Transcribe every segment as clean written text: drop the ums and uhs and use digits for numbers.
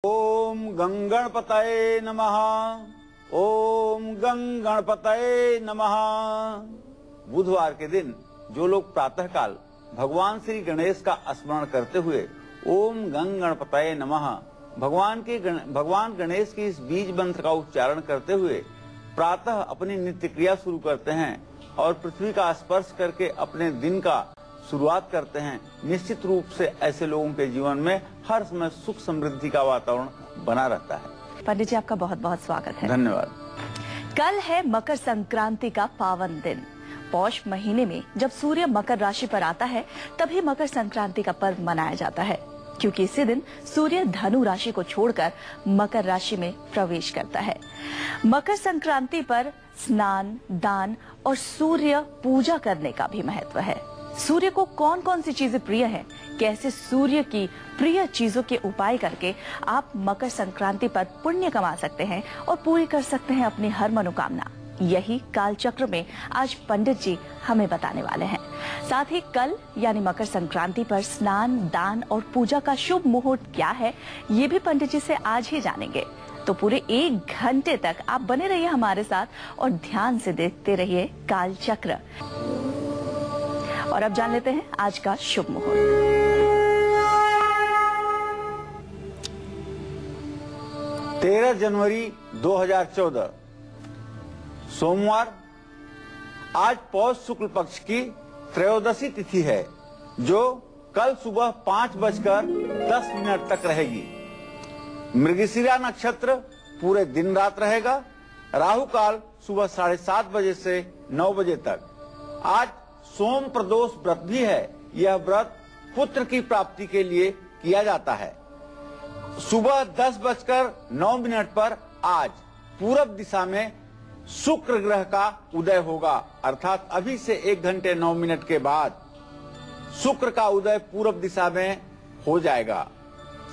ओम गंगणपतये नमः। ओम गंगणपतये नमः। बुधवार के दिन जो लोग प्रातःकाल भगवान श्री गणेश का स्मरण करते हुए ओम गंगणपतये नमः भगवान गणेश के इस बीज मंत्र का उच्चारण करते हुए प्रातः अपनी नित्य क्रिया शुरू करते हैं और पृथ्वी का स्पर्श करके अपने दिन का शुरुआत करते हैं, निश्चित रूप से ऐसे लोगों के जीवन में हर समय सुख समृद्धि का वातावरण बना रहता है। पंडित जी, आपका बहुत बहुत स्वागत है। धन्यवाद। कल है मकर संक्रांति का पावन दिन। पौष महीने में जब सूर्य मकर राशि पर आता है तभी मकर संक्रांति का पर्व मनाया जाता है, क्योंकि इसी दिन सूर्य धनु राशि को छोड़कर मकर राशि में प्रवेश करता है। मकर संक्रांति पर स्नान, दान और सूर्य पूजा करने का भी महत्व है। सूर्य को कौन कौन सी चीजें प्रिय है, कैसे सूर्य की प्रिय चीजों के उपाय करके आप मकर संक्रांति पर पुण्य कमा सकते हैं और पूरी कर सकते हैं अपनी हर मनोकामना, यही काल चक्र में आज पंडित जी हमें बताने वाले हैं। साथ ही कल यानी मकर संक्रांति पर स्नान, दान और पूजा का शुभ मुहूर्त क्या है, ये भी पंडित जी से आज ही जानेंगे। तो पूरे 1 घंटे तक आप बने रहिए हमारे साथ और ध्यान से देखते रहिए काल चक्र। और अब जान लेते हैं आज का शुभ मुहूर्त। 13 जनवरी 2014 सोमवार। आज पौष शुक्ल पक्ष की त्रयोदशी तिथि है, जो कल सुबह 5:10 तक रहेगी। मृगशिरा नक्षत्र पूरे दिन रात रहेगा। राहु काल सुबह 7:30 बजे से 9 बजे तक। आज सोम प्रदोष व्रत भी है। यह व्रत पुत्र की प्राप्ति के लिए किया जाता है। सुबह 10:09 पर आज पूरब दिशा में शुक्र ग्रह का उदय होगा, अर्थात अभी से 1 घंटे 9 मिनट के बाद शुक्र का उदय पूरब दिशा में हो जाएगा।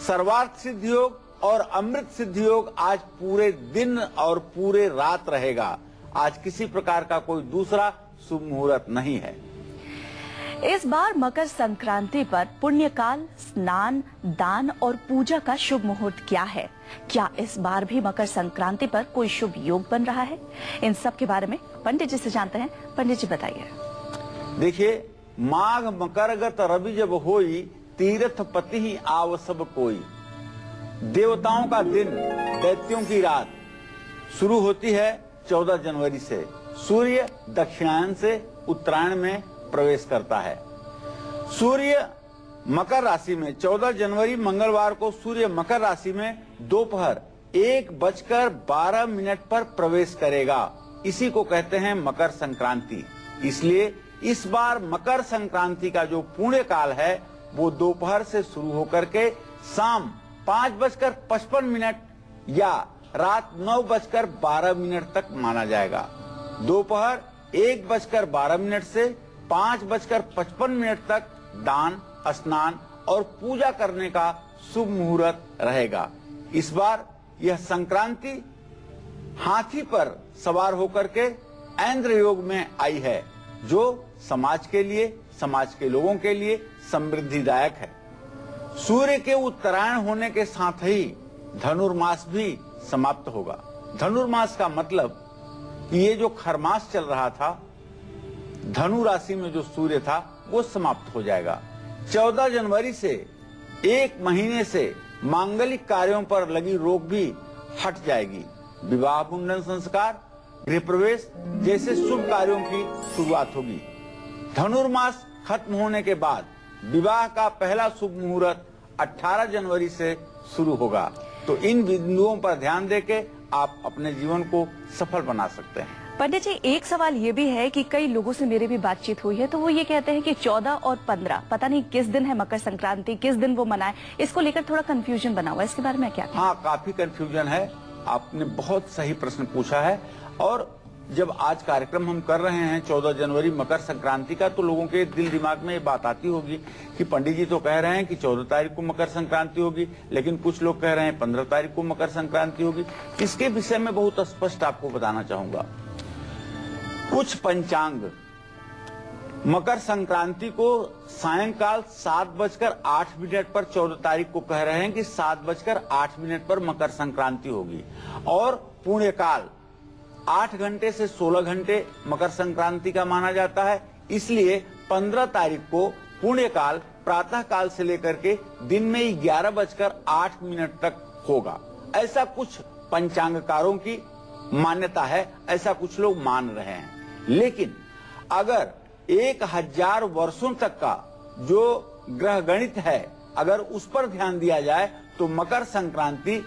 सर्वार्थ सिद्ध योग और अमृत सिद्ध योग आज पूरे दिन और पूरे रात रहेगा। आज किसी प्रकार का कोई दूसरा शुभ मुहूर्त नहीं है। इस बार मकर संक्रांति पर पुण्यकाल, स्नान, दान और पूजा का शुभ मुहूर्त क्या है? क्या इस बार भी मकर संक्रांति पर कोई शुभ योग बन रहा है? इन सब के बारे में पंडित जी से जानते हैं। पंडित जी बताइए। देखिए, माघ मकरगत रवि जब होई, तीर्थ पति ही आव सब कोई। देवताओं का दिन, दैत्यों की रात शुरू होती है 14 जनवरी से। सूर्य दक्षिणायन से उत्तरायण में प्रवेश करता है। सूर्य मकर राशि में 14 जनवरी मंगलवार को सूर्य मकर राशि में दोपहर 1:12 पर प्रवेश करेगा। इसी को कहते हैं मकर संक्रांति। इसलिए इस बार मकर संक्रांति का जो पुण्य काल है वो दोपहर से शुरू होकर के शाम 5:55 या रात 9:12 तक माना जाएगा। दोपहर 1:12 से 5:55 तक दान, स्नान और पूजा करने का शुभ मुहूर्त रहेगा। इस बार यह संक्रांति हाथी पर सवार होकर के ऐन्द्र योग में आई है, जो समाज के लिए, समाज के लोगों के लिए समृद्धिदायक है। सूर्य के उत्तरायण होने के साथ ही धनुर्मास भी समाप्त होगा। धनुर्मास का मतलब कि ये जो खरमास चल रहा था, धनु राशि में जो सूर्य था वो समाप्त हो जाएगा। 14 जनवरी से 1 महीने से मांगलिक कार्यों पर लगी रोक भी हट जाएगी। विवाह, मुंडन संस्कार, गृह प्रवेश जैसे शुभ कार्यों की शुरुआत होगी। धनुर्मास खत्म होने के बाद विवाह का पहला शुभ मुहूर्त 18 जनवरी से शुरू होगा। तो इन बिंदुओं पर ध्यान देके आप अपने जीवन को सफल बना सकते हैं। पंडित जी, एक सवाल ये भी है कि कई लोगों से मेरी भी बातचीत हुई है, तो वो ये कहते हैं कि 14 और 15 पता नहीं किस दिन है मकर संक्रांति, किस दिन वो मनाए, इसको लेकर थोड़ा कंफ्यूजन बना हुआ है। इसके बारे में क्या? हाँ, काफी कंफ्यूजन है। आपने बहुत सही प्रश्न पूछा है। और जब आज कार्यक्रम हम कर रहे हैं 14 जनवरी मकर संक्रांति का, तो लोगों के दिल दिमाग में ये बात आती होगी कि पंडित जी तो कह रहे हैं कि 14 तारीख को मकर संक्रांति होगी, लेकिन कुछ लोग कह रहे हैं 15 तारीख को मकर संक्रांति होगी। इसके विषय में बहुत स्पष्ट आपको बताना चाहूंगा। कुछ पंचांग मकर संक्रांति को सायंकाल 7:08 पर 14 तारीख को कह रहे हैं कि 7:08 पर मकर संक्रांति होगी और पुण्य काल 8 घंटे से 16 घंटे मकर संक्रांति का माना जाता है। इसलिए 15 तारीख को पुण्य काल प्रातः काल से लेकर के दिन में 11:08 तक होगा। ऐसा कुछ पंचांगकारों की मान्यता है, ऐसा कुछ लोग मान रहे हैं। लेकिन अगर 1000 वर्षों तक का जो ग्रह गणित है, अगर उस पर ध्यान दिया जाए तो मकर संक्रांति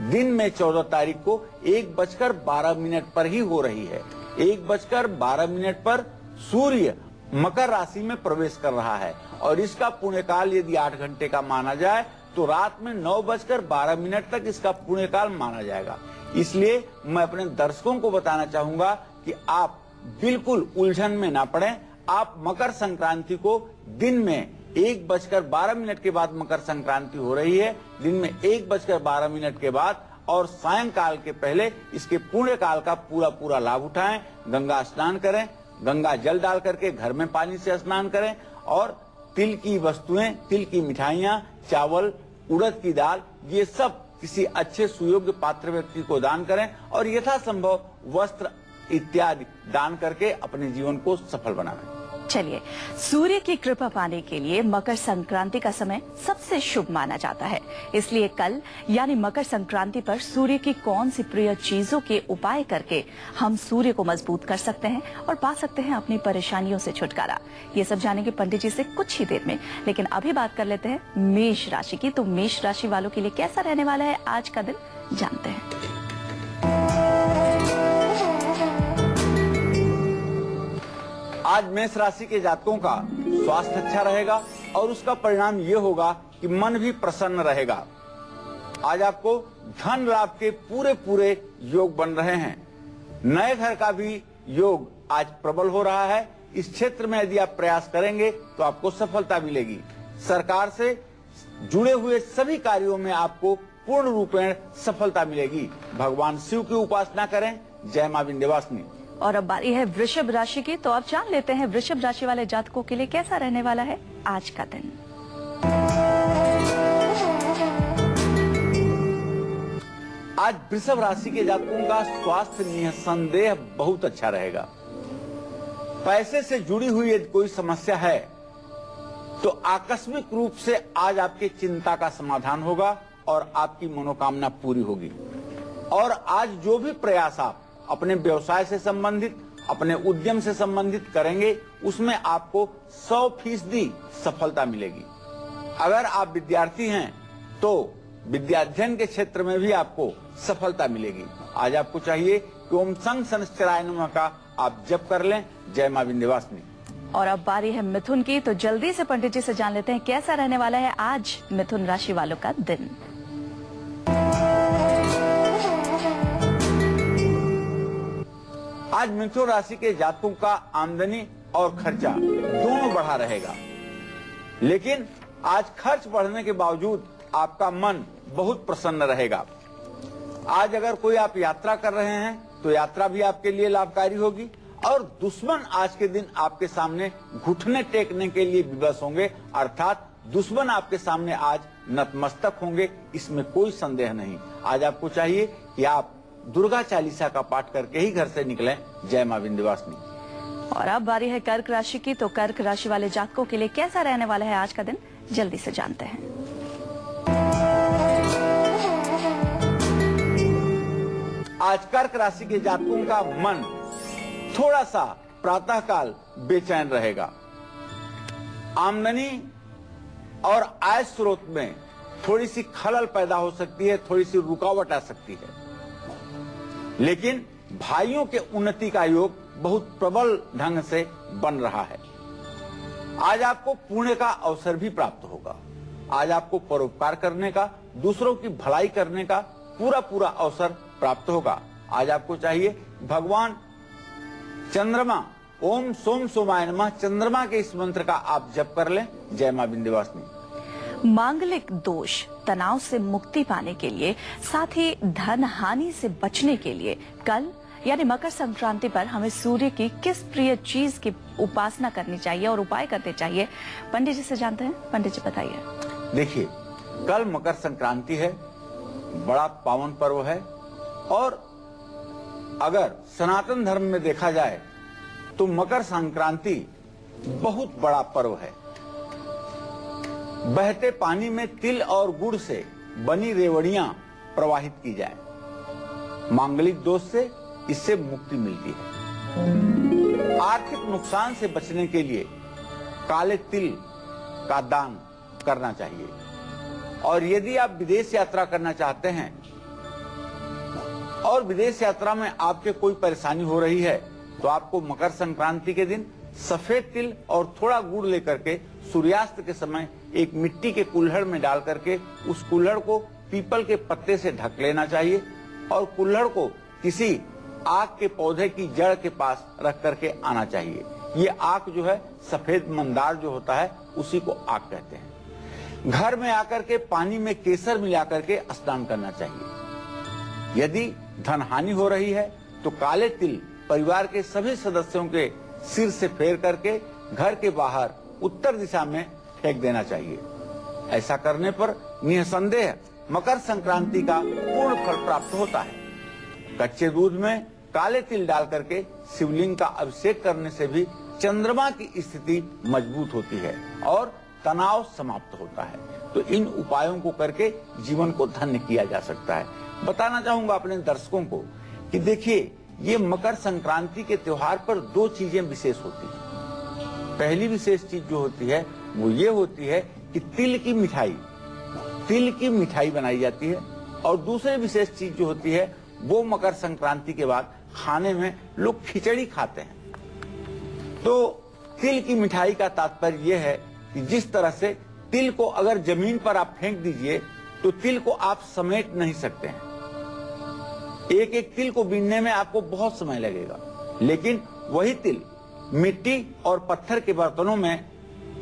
दिन में 14 तारीख को 1:12 पर ही हो रही है। 1:12 पर सूर्य मकर राशि में प्रवेश कर रहा है और इसका पुण्यकाल यदि 8 घंटे का माना जाए तो रात में 9:12 तक इसका पुण्यकाल माना जाएगा। इसलिए मैं अपने दर्शकों को बताना चाहूंगा कि आप बिल्कुल उलझन में ना पड़ें। आप मकर संक्रांति को दिन में 1:12 के बाद मकर संक्रांति हो रही है, दिन में 1:12 के बाद और सायंकाल के पहले इसके पुण्य काल का पूरा लाभ उठाएं। गंगा स्नान करें, गंगा जल डाल करके घर में पानी से स्नान करें और तिल की वस्तुएं, तिल की मिठाइयां, चावल, उड़द की दाल, ये सब किसी अच्छे सुयोग्य पात्र व्यक्ति को दान करें और यथासंभव वस्त्र इत्यादि दान करके अपने जीवन को सफल बनाएं। चलिए, सूर्य की कृपा पाने के लिए मकर संक्रांति का समय सबसे शुभ माना जाता है। इसलिए कल यानी मकर संक्रांति पर सूर्य की कौन सी प्रिय चीजों के उपाय करके हम सूर्य को मजबूत कर सकते हैं और पा सकते हैं अपनी परेशानियों से छुटकारा, ये सब जानेंगे पंडित जी से कुछ ही देर में। लेकिन अभी बात कर लेते हैं मेष राशि की। तो मेष राशि वालों के लिए कैसा रहने वाला है आज का दिन, जानते हैं। आज मेष राशि के जातकों का स्वास्थ्य अच्छा रहेगा और उसका परिणाम ये होगा कि मन भी प्रसन्न रहेगा। आज आपको धन लाभ के पूरे योग बन रहे हैं। नए घर का भी योग आज प्रबल हो रहा है। इस क्षेत्र में यदि आप प्रयास करेंगे तो आपको सफलता मिलेगी। सरकार से जुड़े हुए सभी कार्यों में आपको पूर्ण रूपेण सफलता मिलेगी। भगवान शिव की उपासना करें। जय मां विंध्यवासिनी। और अब बारी है वृषभ राशि की। तो आप जान लेते हैं वृषभ राशि वाले जातकों के लिए कैसा रहने वाला है आज का दिन। आज वृषभ राशि के जातकों का स्वास्थ्य निसंदेह बहुत अच्छा रहेगा। पैसे से जुड़ी हुई यदि कोई समस्या है तो आकस्मिक रूप से आज आपकी चिंता का समाधान होगा और आपकी मनोकामना पूरी होगी। और आज जो भी प्रयास आप अपने व्यवसाय से संबंधित, अपने उद्यम से संबंधित करेंगे उसमें आपको 100% सफलता मिलेगी। अगर आप विद्यार्थी हैं तो विद्याध्ययन के क्षेत्र में भी आपको सफलता मिलेगी। आज आपको चाहिए कि ओम संग शनिश्चराय नमः का आप जप कर लें। जय मां विंध्यवासिनी। और अब बारी है मिथुन की। तो जल्दी से पंडित जी से जान लेते हैं कैसा रहने वाला है आज मिथुन राशि वालों का दिन। आज मिथुन राशि के जातकों का आमदनी और खर्चा दोनों बढ़ा रहेगा। लेकिन आज खर्च बढ़ने के बावजूद आपका मन बहुत प्रसन्न रहेगा। आज अगर कोई आप यात्रा कर रहे हैं तो यात्रा भी आपके लिए लाभकारी होगी और दुश्मन आज के दिन आपके सामने घुटने टेकने के लिए विवश होंगे, अर्थात दुश्मन आपके सामने आज नतमस्तक होंगे, इसमें कोई संदेह नहीं। आज आपको चाहिए कि आप दुर्गा चालीसा का पाठ करके ही घर से निकलें। जय मां विंध्यवासिनी। और अब बारी है कर्क राशि की। तो कर्क राशि वाले जातकों के लिए कैसा रहने वाला है आज का दिन, जल्दी से जानते हैं। आज कर्क राशि के जातकों का मन थोड़ा सा प्रातःकाल बेचैन रहेगा। आमदनी और आय स्रोत में थोड़ी सी खलल पैदा हो सकती है, थोड़ी सी रुकावट आ सकती है। लेकिन भाइयों के उन्नति का योग बहुत प्रबल ढंग से बन रहा है। आज आपको पुण्य का अवसर भी प्राप्त होगा। आज आपको परोपकार करने का, दूसरों की भलाई करने का पूरा अवसर प्राप्त होगा। आज आपको चाहिए भगवान चंद्रमा, ओम सोम सोमाय नमः, चंद्रमा के इस मंत्र का आप जप कर लें। जय मां विंध्यवासिनी। मांगलिक दोष, तनाव से मुक्ति पाने के लिए, साथ ही धन हानि से बचने के लिए कल यानी मकर संक्रांति पर हमें सूर्य की किस प्रिय चीज की उपासना करनी चाहिए और उपाय करने चाहिए, पंडित जी से जानते हैं। पंडित जी बताइए। देखिए, कल मकर संक्रांति है, बड़ा पावन पर्व है, और अगर सनातन धर्म में देखा जाए तो मकर संक्रांति बहुत बड़ा पर्व है। बहते पानी में तिल और गुड़ से बनी रेवड़ियां प्रवाहित की जाए, मांगलिक दोष से इससे मुक्ति मिलती है। आर्थिक नुकसान से बचने के लिए काले तिल का दान करना चाहिए। और यदि आप विदेश यात्रा करना चाहते हैं और विदेश यात्रा में आपके कोई परेशानी हो रही है, तो आपको मकर संक्रांति के दिन सफेद तिल और थोड़ा गुड़ लेकर के सूर्यास्त के समय एक मिट्टी के कुल्हड़ में डाल करके उस कुल्हड़ को पीपल के पत्ते से ढक लेना चाहिए और कुल्हड़ को किसी आक के पौधे की जड़ के पास रख करके आना चाहिए। ये आक जो है, सफेद मंदार जो होता है, उसी को आक कहते हैं। घर में आकर के पानी में केसर मिला करके स्नान करना चाहिए। यदि धन हानि हो रही है तो काले तिल परिवार के सभी सदस्यों के सिर से फेर करके घर के बाहर उत्तर दिशा में फेंक देना चाहिए। ऐसा करने पर निसंदेह मकर संक्रांति का पूर्ण फल प्राप्त होता है। कच्चे दूध में काले तिल डाल करके शिवलिंग का अभिषेक करने से भी चंद्रमा की स्थिति मजबूत होती है और तनाव समाप्त होता है। तो इन उपायों को करके जीवन को धन्य किया जा सकता है। बताना चाहूंगा अपने दर्शकों को कि देखिए, ये मकर संक्रांति के त्योहार पर दो चीजें विशेष होती हैं। पहली विशेष चीज जो होती है वो ये होती है कि तिल की मिठाई बनाई जाती है, और दूसरी विशेष चीज जो होती है वो मकर संक्रांति के बाद खाने में लोग खिचड़ी खाते हैं। तो तिल की मिठाई का तात्पर्य यह है कि जिस तरह से तिल को अगर जमीन पर आप फेंक दीजिए तो तिल को आप समेट नहीं सकते हैं। एक एक तिल को बीनने में आपको बहुत समय लगेगा, लेकिन वही तिल मिट्टी और पत्थर के बर्तनों में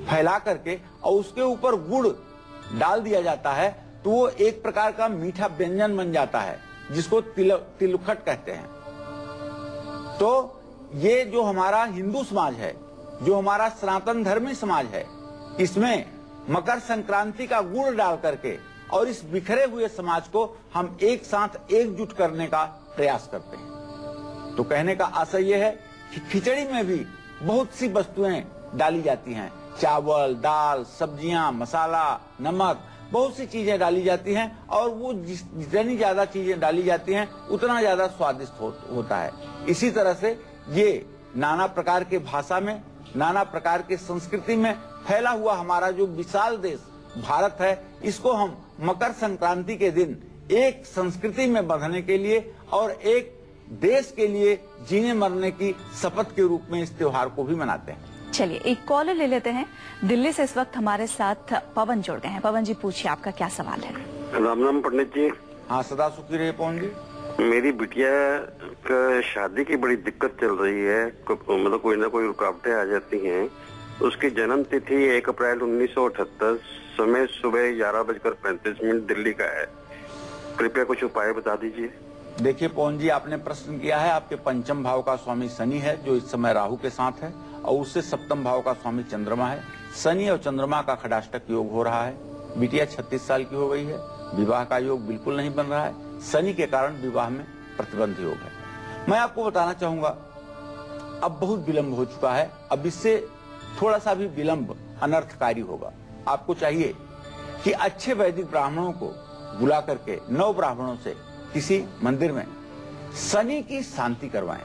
फैला करके और उसके ऊपर गुड़ डाल दिया जाता है तो वो एक प्रकार का मीठा व्यंजन बन जाता है, जिसको तिलुखट कहते हैं। तो ये जो हमारा हिंदू समाज है, जो हमारा सनातन धर्मी समाज है, इसमें मकर संक्रांति का गुड़ डाल करके और इस बिखरे हुए समाज को हम एक साथ एकजुट करने का प्रयास करते हैं। तो कहने का आशय यह है कि खिचड़ी में भी बहुत सी वस्तुएं डाली जाती हैं, चावल, दाल, सब्जियां, मसाला, नमक, बहुत सी चीजें डाली जाती हैं, और वो जितनी ज्यादा चीजें डाली जाती हैं उतना ज्यादा स्वादिष्ट होता है। इसी तरह से ये नाना प्रकार के भाषा में, नाना प्रकार के संस्कृति में फैला हुआ हमारा जो विशाल देश भारत है, इसको हम मकर संक्रांति के दिन एक संस्कृति में बंधने के लिए और एक देश के लिए जीने मरने की शपथ के रूप में इस त्योहार को भी मनाते हैं। चलिए एक कॉलर ले लेते हैं। दिल्ली से इस वक्त हमारे साथ पवन जुड़ गए हैं। पवन जी पूछिए, आपका क्या सवाल है? राम राम पंडित जी। हाँ, सदा सुखी रहे पवन जी। मेरी बिटिया का शादी की बड़ी दिक्कत चल रही है, मतलब कोई ना कोई रुकावटें आ जाती हैं। उसकी जन्म तिथि 1 अप्रैल 1978, समय सुबह 11:35 दिल्ली का है। कृपया कुछ उपाय बता दीजिए। देखिए पवन जी, आपने प्रश्न किया है, आपके पंचम भाव का स्वामी शनि है जो इस समय राहु के साथ है, और उससे सप्तम भाव का स्वामी चंद्रमा है। शनि और चंद्रमा का खडाष्टक योग हो रहा है। बिटिया 36 साल की हो गई है, विवाह का योग बिल्कुल नहीं बन रहा है। शनि के कारण विवाह में प्रतिबंध योग है। मैं आपको बताना चाहूंगा, अब बहुत विलंब हो चुका है, अब इससे थोड़ा सा भी विलंब अनर्थकारी होगा। आपको चाहिए कि अच्छे वैदिक ब्राह्मणों को बुला करके 9 ब्राह्मणों से किसी मंदिर में शनि की शांति करवाएं।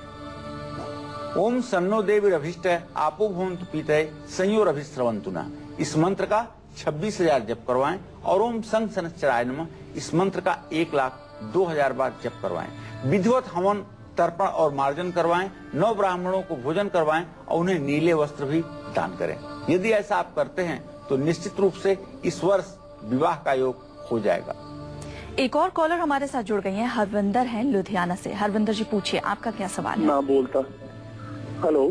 ओम सन्नो देवी रभिष्ट आपो भवन्तु पीतये संयोर अभिश्रवन्तु न, इस मंत्र का 26,000 जप करवाएं, और ओम संघ शनिश्चराय नमः इस मंत्र का 1,02,000 बार जप करवाएं। विधिवत हवन, तर्पण और मार्जन करवाएं, 9 ब्राह्मणों को भोजन करवाएं और उन्हें नीले वस्त्र भी दान करें। यदि ऐसा आप करते हैं तो निश्चित रूप से इस वर्ष विवाह का योग हो जाएगा। एक और कॉलर हमारे साथ जुड़ गई हैं, हरविंदर हैं लुधियाना से। हरविंदर जी पूछिए, आपका क्या सवाल है? ना बोलता। हेलो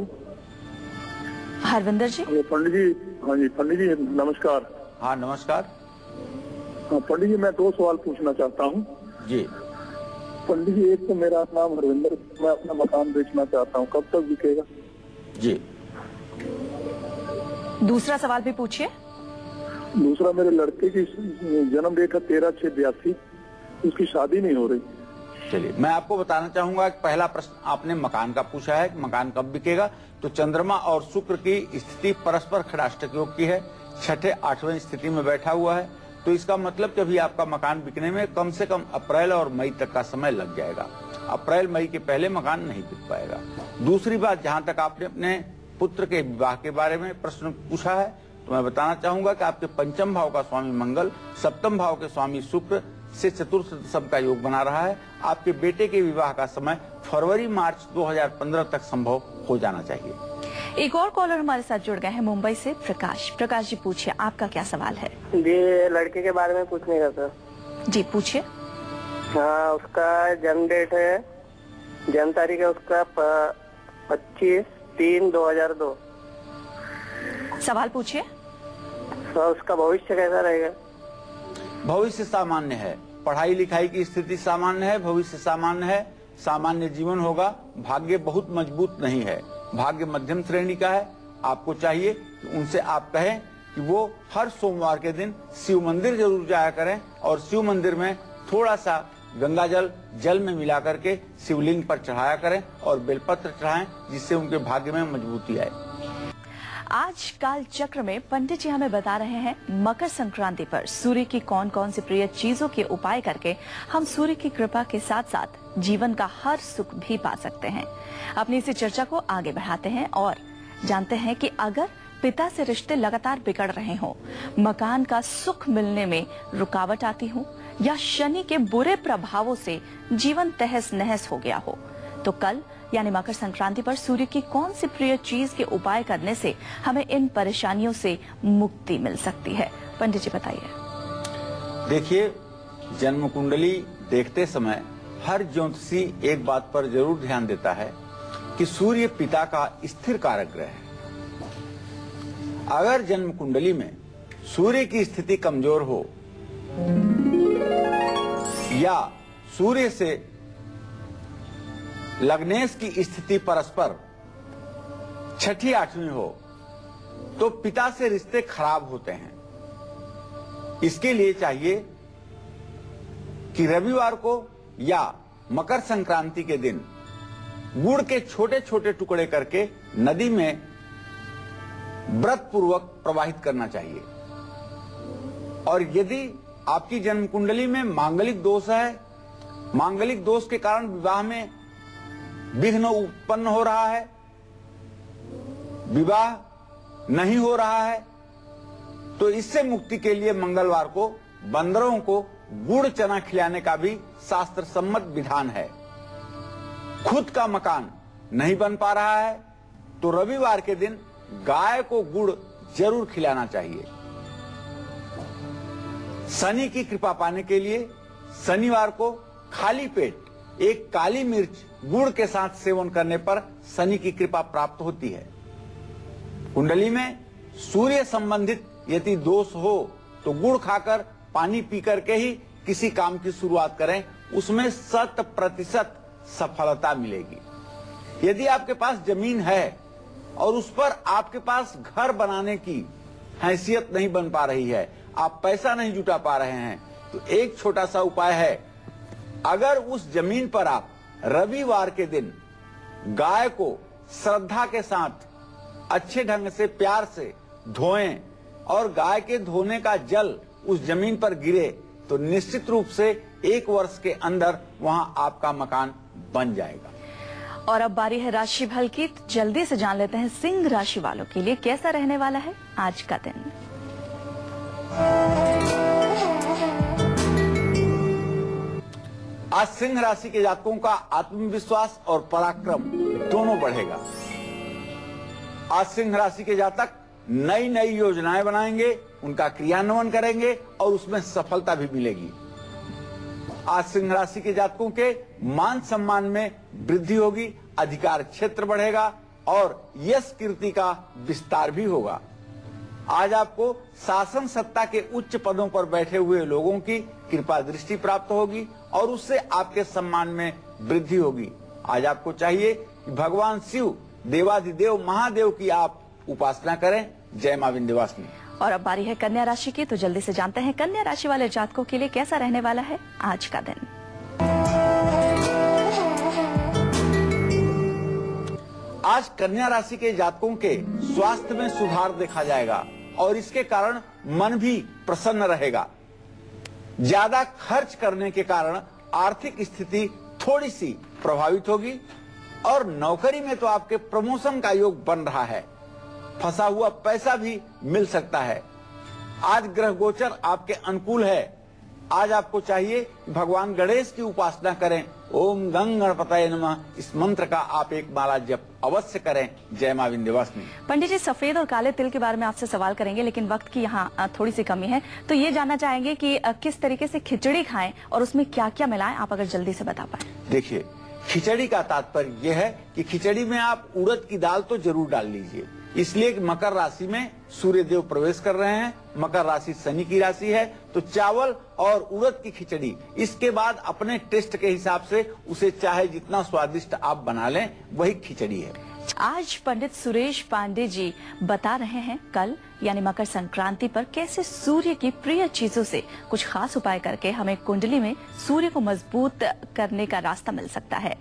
हरविंदर जी। पंडित जी। हाँ जी पंडित जी, नमस्कार। हाँ नमस्कार। हाँ पंडित जी, मैं 2 सवाल पूछना चाहता हूँ जी। पंडित जी, एक तो मेरा नाम हरविंदर, मैं अपना मकान बेचना चाहता हूँ, कब तक बिकेगा? जी। दूसरा सवाल भी पूछिए। दूसरा, मेरे लड़के की जन्म डेट है 13/6/82, उसकी शादी नहीं हो रही। चलिए, मैं आपको बताना चाहूंगा कि पहला प्रश्न आपने मकान का पूछा है, मकान कब बिकेगा। तो चंद्रमा और शुक्र की स्थिति परस्पर खड़ाष्टक योग की है, 6ठे-8वें स्थिति में बैठा हुआ है। तो इसका मतलब कि अभी आपका मकान बिकने में कम से कम अप्रैल और मई तक का समय लग जाएगा। अप्रैल मई के पहले मकान नहीं बिक पाएगा। दूसरी बात, जहां तक आपने अपने पुत्र के विवाह के बारे में प्रश्न पूछा है, तो मैं बताना चाहूंगा कि आपके पंचम भाव का स्वामी मंगल, सप्तम भाव के स्वामी शुक्र से चतुर्थ दशम का योग बना रहा है। आपके बेटे के विवाह का समय फरवरी-मार्च 2015 तक संभव हो जाना चाहिए। एक और कॉलर हमारे साथ जुड़ गए हैं मुंबई से, प्रकाश। प्रकाश जी, पूछिए, आपका क्या सवाल है? जी, लड़के के बारे में पूछने का था। जी, पूछिए। हाँ, उसका जन्म डेट है, जन्म तारीख है उसका 25/3/2002। सवाल पूछिए। तो उसका भविष्य कैसा रहेगा? भविष्य सामान्य है, पढ़ाई लिखाई की स्थिति सामान्य है, भविष्य सामान्य है, सामान्य जीवन होगा। भाग्य बहुत मजबूत नहीं है, भाग्य मध्यम श्रेणी का है। आपको चाहिए कि उनसे आप कहें कि वो हर सोमवार के दिन शिव मंदिर जरूर जाया करें और शिव मंदिर में थोड़ा सा गंगा जल में मिला करके शिवलिंग पर चढ़ाया करें और बेलपत्र चढ़ाएं, जिससे उनके भाग्य में मजबूती आए। आज काल चक्र में पंडित जी हमें बता रहे हैं मकर संक्रांति पर सूर्य की कौन कौन सी प्रिय चीजों के उपाय करके हम सूर्य की कृपा के साथ साथ जीवन का हर सुख भी पा सकते हैं। अपनी इसी चर्चा को आगे बढ़ाते हैं और जानते हैं कि अगर पिता से रिश्ते लगातार बिगड़ रहे हों, मकान का सुख मिलने में रुकावट आती हो या शनि के बुरे प्रभावों से जीवन तहस नहस हो गया हो, तो कल यानी मकर संक्रांति पर सूर्य की कौन सी प्रिय चीज के उपाय करने से हमें इन परेशानियों से मुक्ति मिल सकती है? पंडित जी बताइए। देखिए, जन्म कुंडली देखते समय हर ज्योतिषी एक बात पर जरूर ध्यान देता है कि सूर्य पिता का स्थिर कारक ग्रह है। अगर जन्म कुंडली में सूर्य की स्थिति कमजोर हो या सूर्य से लग्नेश की स्थिति परस्पर 6ठी-8वीं हो, तो पिता से रिश्ते खराब होते हैं। इसके लिए चाहिए कि रविवार को या मकर संक्रांति के दिन गुड़ के छोटे छोटे टुकड़े करके नदी में व्रत पूर्वक प्रवाहित करना चाहिए। और यदि आपकी जन्म कुंडली में मांगलिक दोष है, मांगलिक दोष के कारण विवाह में विघ्न उत्पन्न हो रहा है, विवाह नहीं हो रहा है, तो इससे मुक्ति के लिए मंगलवार को बंदरों को गुड़ चना खिलाने का भी शास्त्र सम्मत विधान है। खुद का मकान नहीं बन पा रहा है तो रविवार के दिन गाय को गुड़ जरूर खिलाना चाहिए। शनि की कृपा पाने के लिए शनिवार को खाली पेट एक काली मिर्च गुड़ के साथ सेवन करने पर शनि की कृपा प्राप्त होती है। कुंडली में सूर्य संबंधित यदि दोष हो तो गुड़ खाकर पानी पी करके ही किसी काम की शुरुआत करें, उसमें 100% सफलता मिलेगी। यदि आपके पास जमीन है और उस पर आपके पास घर बनाने की हैसियत नहीं बन पा रही है, आप पैसा नहीं जुटा पा रहे हैं, तो एक छोटा सा उपाय है। अगर उस जमीन पर आप रविवार के दिन गाय को श्रद्धा के साथ अच्छे ढंग से प्यार से धोएं और गाय के धोने का जल उस जमीन पर गिरे तो निश्चित रूप से 1 वर्ष के अंदर वहां आपका मकान बन जाएगा। और अब बारी है राशि फल की। जल्दी से जान लेते हैं सिंह राशि वालों के लिए कैसा रहने वाला है आज का दिन। आज सिंह राशि के जातकों का आत्मविश्वास और पराक्रम दोनों बढ़ेगा। आज सिंह राशि के जातक नई नई योजनाएं बनाएंगे, उनका क्रियान्वयन करेंगे और उसमें सफलता भी मिलेगी। आज सिंह राशि के जातकों के मान सम्मान में वृद्धि होगी, अधिकार क्षेत्र बढ़ेगा और यश कीर्ति का विस्तार भी होगा। आज आपको शासन सत्ता के उच्च पदों पर बैठे हुए लोगों की कृपा दृष्टि प्राप्त होगी और उससे आपके सम्मान में वृद्धि होगी। आज आपको चाहिए कि भगवान शिव देवाधिदेव महादेव की आप उपासना करें। जय मां विंध्यवासिनी। और अब बारी है कन्या राशि की, तो जल्दी से जानते हैं कन्या राशि वाले जातकों के लिए कैसा रहने वाला है आज का दिन। आज कन्या राशि के जातकों के स्वास्थ्य में सुधार देखा जाएगा और इसके कारण मन भी प्रसन्न रहेगा। ज्यादा खर्च करने के कारण आर्थिक स्थिति थोड़ी सी प्रभावित होगी और नौकरी में तो आपके प्रमोशन का योग बन रहा है। फंसा हुआ पैसा भी मिल सकता है। आज ग्रह गोचर आपके अनुकूल है। आज आपको चाहिए भगवान गणेश की उपासना करें। ओम गंग गणपतये नमः, इस मंत्र का आप एक माला जप अवश्य करें। जय मां विंध्यवासिनी। पंडित जी, सफेद और काले तिल के बारे में आपसे सवाल करेंगे, लेकिन वक्त की यहाँ थोड़ी सी कमी है, तो ये जानना चाहेंगे कि किस तरीके से खिचड़ी खाएं और उसमें क्या क्या मिलाएं, आप अगर जल्दी से बता पाए। देखिए, खिचड़ी का तात्पर्य यह है कि खिचड़ी में आप उड़द की दाल तो जरूर डाल लीजिए, इसलिए कि मकर राशि में सूर्य देव प्रवेश कर रहे हैं। मकर राशि शनि की राशि है, तो चावल और उड़द की खिचड़ी, इसके बाद अपने टेस्ट के हिसाब से उसे चाहे जितना स्वादिष्ट आप बना लें, वही खिचड़ी है। आज पंडित सुरेश पांडे जी बता रहे हैं कल यानी मकर संक्रांति पर कैसे सूर्य की प्रिय चीजों से कुछ खास उपाय करके हमें कुंडली में सूर्य को मजबूत करने का रास्ता मिल सकता है।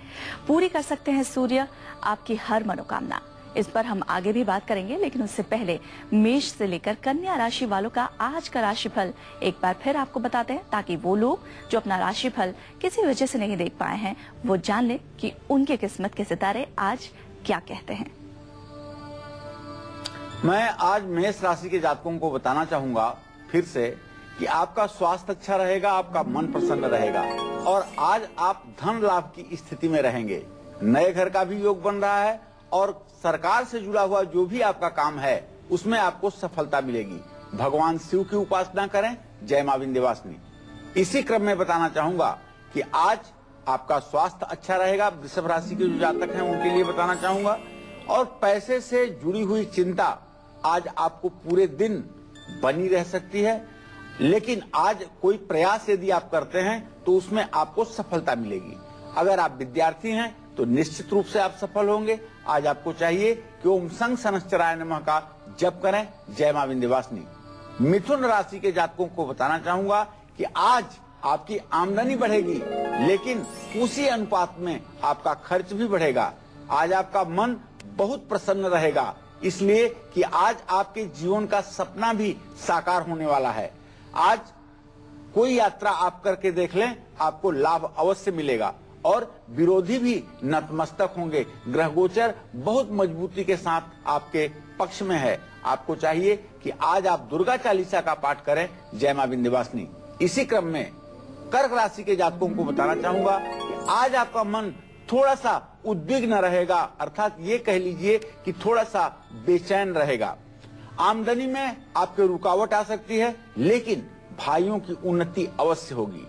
पूरी कर सकते हैं सूर्य आपकी हर मनोकामना। इस पर हम आगे भी बात करेंगे, लेकिन उससे पहले मेष से लेकर कन्या राशि वालों का आज का राशिफल एक बार फिर आपको बताते हैं, ताकि वो लोग जो अपना राशिफल किसी वजह से नहीं देख पाए हैं वो जान ले कि उनके किस्मत के सितारे आज क्या कहते हैं। मैं आज मेष राशि के जातकों को बताना चाहूंगा फिर से कि आपका स्वास्थ्य अच्छा रहेगा, आपका मन प्रसन्न रहेगा और आज आप धन लाभ की स्थिति में रहेंगे। नए घर का भी योग बन रहा है और सरकार से जुड़ा हुआ जो भी आपका काम है उसमें आपको सफलता मिलेगी। भगवान शिव की उपासना करें। जय मां विंध्यवासिनी। इसी क्रम में बताना चाहूंगा कि आज आपका स्वास्थ्य अच्छा रहेगा। वृषभ राशि के जो जातक हैं उनके लिए बताना चाहूंगा। और पैसे से जुड़ी हुई चिंता आज आपको पूरे दिन बनी रह सकती है, लेकिन आज कोई प्रयास यदि आप करते हैं तो उसमें आपको सफलता मिलेगी। अगर आप विद्यार्थी हैं तो निश्चित रूप से आप सफल होंगे। आज आपको चाहिए कि ओम संग सनश्चराय नमः का जप करें। जय मां विंध्यवासिनी। मिथुन राशि के जातकों को बताना चाहूंगा कि आज आपकी आमदनी बढ़ेगी, लेकिन उसी अनुपात में आपका खर्च भी बढ़ेगा। आज आपका मन बहुत प्रसन्न रहेगा, इसलिए कि आज आपके जीवन का सपना भी साकार होने वाला है। आज कोई यात्रा आप करके देख लें, आपको लाभ अवश्य मिलेगा और विरोधी भी नतमस्तक होंगे। ग्रह गोचर बहुत मजबूती के साथ आपके पक्ष में है। आपको चाहिए कि आज आप दुर्गा चालीसा का पाठ करें। जय मां विंध्यवासिनी। इसी क्रम में कर्क राशि के जातकों को बताना चाहूंगा कि आज आपका मन थोड़ा सा उद्विग्न रहेगा, अर्थात ये कह लीजिए कि थोड़ा सा बेचैन रहेगा। आमदनी में आपके रुकावट आ सकती है, लेकिन भाइयों की उन्नति अवश्य होगी।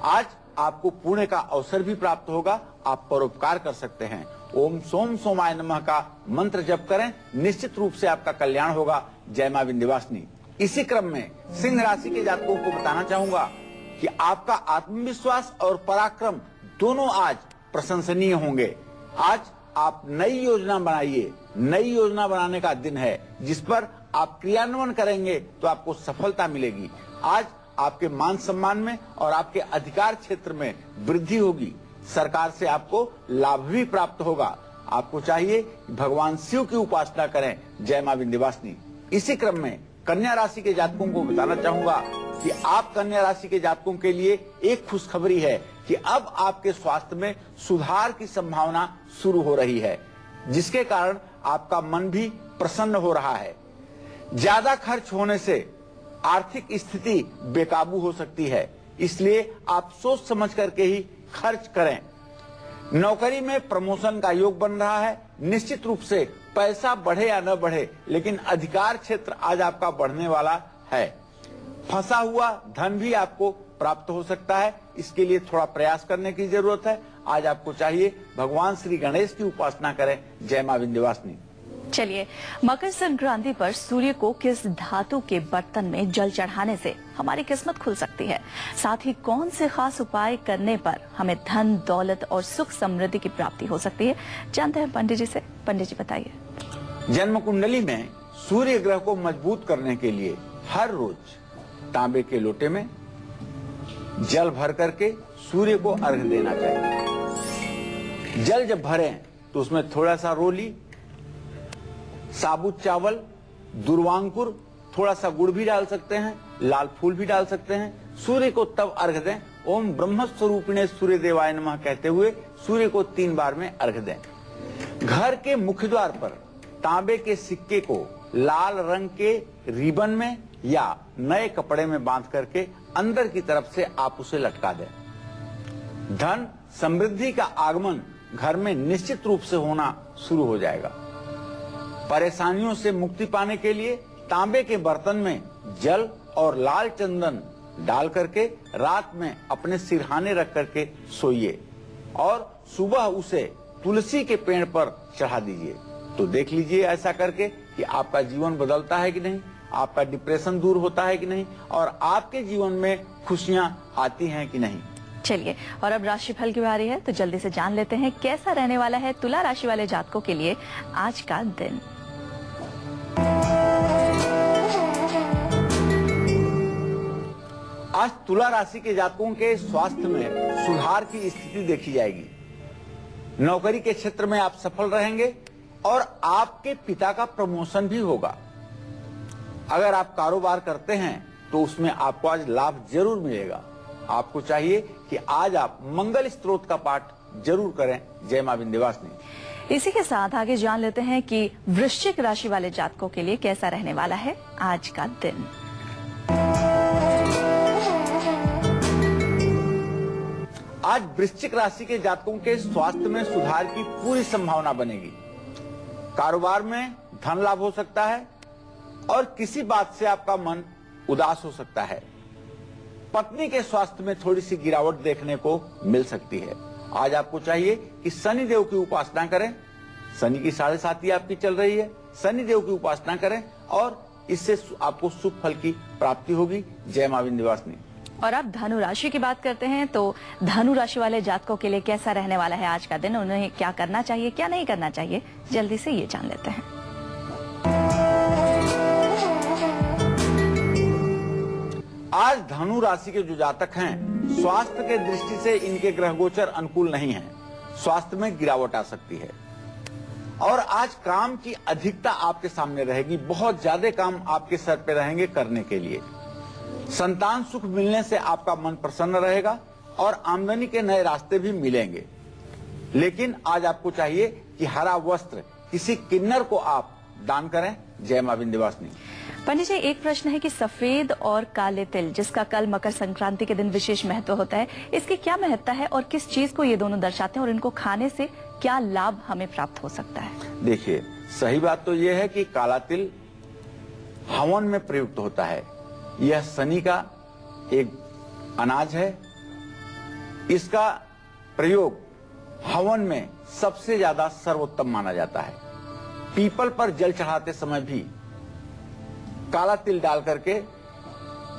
आज आपको पुण्य का अवसर भी प्राप्त होगा। आप परोपकार कर सकते हैं। ओम सोम सोमाय नमः का मंत्र जप करें, निश्चित रूप से आपका कल्याण होगा। जय मां विंध्यवासिनी। इसी क्रम में सिंह राशि के जातकों को बताना चाहूंगा कि आपका आत्मविश्वास और पराक्रम दोनों आज प्रशंसनीय होंगे। आज आप नई योजना बनाइए। नई योजना बनाने का दिन है, जिस पर आप क्रियान्वयन करेंगे तो आपको सफलता मिलेगी। आज आपके मान सम्मान में और आपके अधिकार क्षेत्र में वृद्धि होगी। सरकार से आपको लाभ भी प्राप्त होगा। आपको चाहिए कि भगवान शिव की उपासना करें। जय मां विंध्यवासिनी। इसी क्रम में कन्या राशि के जातकों को बताना चाहूंगा कि आप कन्या राशि के जातकों के लिए एक खुशखबरी है कि अब आपके स्वास्थ्य में सुधार की संभावना शुरू हो रही है, जिसके कारण आपका मन भी प्रसन्न हो रहा है। ज्यादा खर्च होने से आर्थिक स्थिति बेकाबू हो सकती है, इसलिए आप सोच समझ करके ही खर्च करें। नौकरी में प्रमोशन का योग बन रहा है। निश्चित रूप से पैसा बढ़े या न बढ़े, लेकिन अधिकार क्षेत्र आज आपका बढ़ने वाला है। फंसा हुआ धन भी आपको प्राप्त हो सकता है, इसके लिए थोड़ा प्रयास करने की जरूरत है। आज आपको चाहिए भगवान श्री गणेश की उपासना करें। जय मां विंध्यवासिनी। चलिए, मकर संक्रांति पर सूर्य को किस धातु के बर्तन में जल चढ़ाने से हमारी किस्मत खुल सकती है, साथ ही कौन से खास उपाय करने पर हमें धन, दौलत और सुख समृद्धि की प्राप्ति हो सकती है, जानते हैं पंडित जी से। पंडित जी बताइए। जन्म कुंडली में सूर्य ग्रह को मजबूत करने के लिए हर रोज तांबे के लोटे में जल भर करके सूर्य को अर्घ देना चाहिए। जल जब भरें तो उसमें थोड़ा सा रोली, साबुत चावल, दुर्वांकुर, थोड़ा सा गुड़ भी डाल सकते हैं, लाल फूल भी डाल सकते हैं। सूर्य को तब अर्घ दें। ओम ब्रह्म स्वरूपिणे सूर्य देवाय नमः कहते हुए सूर्य को 3 बार में अर्घ दें। घर के मुख्य द्वार पर तांबे के सिक्के को लाल रंग के रिबन में या नए कपड़े में बांध करके अंदर की तरफ से आप उसे लटका दें। धन समृद्धि का आगमन घर में निश्चित रूप से होना शुरू हो जाएगा। परेशानियों से मुक्ति पाने के लिए तांबे के बर्तन में जल और लाल चंदन डाल करके रात में अपने सिरहाने रख करके सोइए और सुबह उसे तुलसी के पेड़ पर चढ़ा दीजिए। तो देख लीजिए ऐसा करके कि आपका जीवन बदलता है कि नहीं, आपका डिप्रेशन दूर होता है कि नहीं और आपके जीवन में खुशियां आती हैं कि नहीं। चलिए, और अब राशिफल की बारी है, तो जल्दी से जान लेते हैं कैसा रहने वाला है तुला राशि वाले जातकों के लिए आज का दिन। आज तुला राशि के जातकों के स्वास्थ्य में सुधार की स्थिति देखी जाएगी। नौकरी के क्षेत्र में आप सफल रहेंगे और आपके पिता का प्रमोशन भी होगा। अगर आप कारोबार करते हैं तो उसमें आपको आज लाभ जरूर मिलेगा। आपको चाहिए कि आज आप मंगल स्तोत्र का पाठ जरूर करें। जय मां विंध्यवासिनी। इसी के साथ आगे जान लेते हैं कि वृश्चिक राशि वाले जातकों के लिए कैसा रहने वाला है आज का दिन। आज वृश्चिक राशि के जातकों के स्वास्थ्य में सुधार की पूरी संभावना बनेगी। कारोबार में धन लाभ हो सकता है और किसी बात से आपका मन उदास हो सकता है। पत्नी के स्वास्थ्य में थोड़ी सी गिरावट देखने को मिल सकती है। आज आपको चाहिए कि शनि देव की उपासना करें। शनि की 7.5 आपकी चल रही है। शनि देव की उपासना करें और इससे आपको शुभ फल की प्राप्ति होगी। जय मां विंध्यवासिनी। और अब धनु राशि की बात करते हैं, तो धनु राशि वाले जातकों के लिए कैसा रहने वाला है आज का दिन, उन्हें क्या करना चाहिए, क्या नहीं करना चाहिए, जल्दी से ये जान लेते हैं। आज धनु राशि के जो जातक हैं, स्वास्थ्य के दृष्टि से इनके ग्रह गोचर अनुकूल नहीं है। स्वास्थ्य में गिरावट आ सकती है और आज काम की अधिकता आपके सामने रहेगी। बहुत ज्यादा काम आपके सर पे रहेंगे करने के लिए। संतान सुख मिलने से आपका मन प्रसन्न रहेगा और आमदनी के नए रास्ते भी मिलेंगे। लेकिन आज आपको चाहिए कि हरा वस्त्र किसी किन्नर को आप दान करें। जय मां विंध्यवासिनी। पंडित जी, एक प्रश्न है कि सफेद और काले तिल, जिसका कल मकर संक्रांति के दिन विशेष महत्व होता है, इसकी क्या महत्ता है और किस चीज को ये दोनों दर्शाते हैं और इनको खाने से क्या लाभ हमें प्राप्त हो सकता है? देखिए, सही बात तो ये है कि काला तिल हवन में प्रयुक्त होता है। यह शनि का एक अनाज है। इसका प्रयोग हवन में सबसे ज्यादा सर्वोत्तम माना जाता है। पीपल पर जल चढ़ाते समय भी काला तिल डाल करके